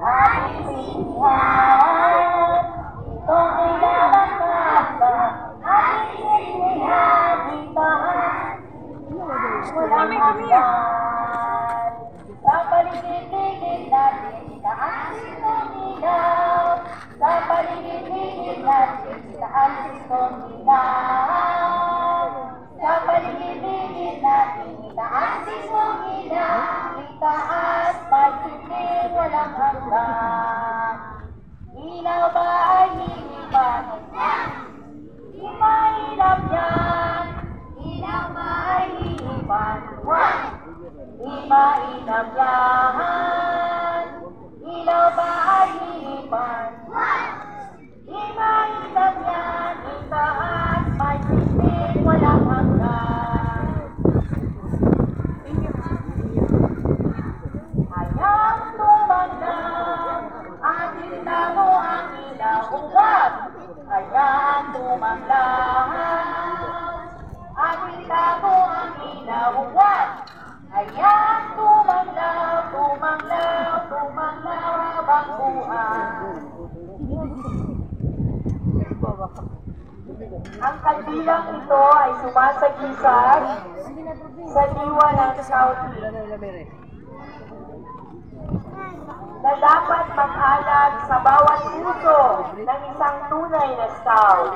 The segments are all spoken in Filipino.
aking sinihan. Itong nilalakasa, aking sinihan, itahan. Walang hanggan. Sa paligid-ligid natin, itaas itong ilaw. Sa paligid-ligid natin, itaas itong ilaw. Sa paligid-ligid natin, itaas itong ilaw. Itaas, pagsitin, walang hanggan. Ilaw ba ay hinipan? Di mahirap yan. Ilaw ba ay hinipan? Di mahirap yan. Ilaw ba ay hinipan? Di mahirap yan. Itaas, pagsitin, walang hanggan. Hayang tumanglang, ating tamo ang ilaw. Hayang tumanglang, ating tamo ang ilaw. Hayang tumanglaw, tumanglaw, tumanglaw habang buhay. Ang kandilang ito ay sumasagisag sa diwa ng Southeast na dapat mag-alag sa bawat puso ng isang tunay na scout.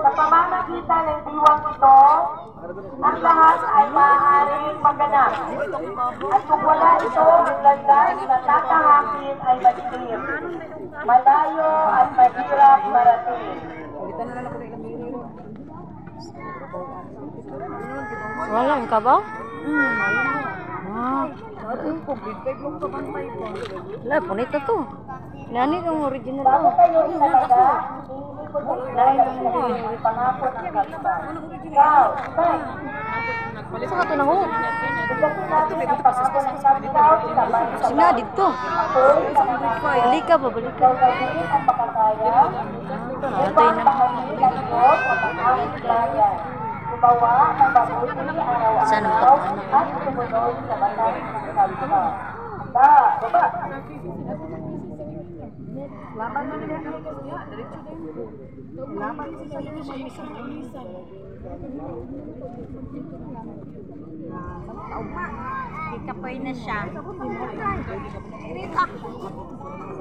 Sa pamamagitan ng diwang ito, ang lahat ay maaaring maganap. At kung wala ito, ang landas na tatahakin ay madilim, malayo at mahirap marating. Wala ka ba? Wala, punita to. Nani kang original to. Bago kayo inalaga, hindi ko nilay ang hindi pangako ng kanta. Ikaw, tay! Saan ka to na ho? Bigyan natin ang pangako ng kanta. Sina dito. Balik ka ba? Balik ka. Ikaw kayo ang makakaya. Upang pangalitan ko sa pangawin bayan. Gumawa ng mabuti araw-araw at sumunod sa batas ng kanta. Baba! Laban mo nila kami niya, diretso din. Laban mo sa inyo sa isang ilisan. Ikapoy na siya.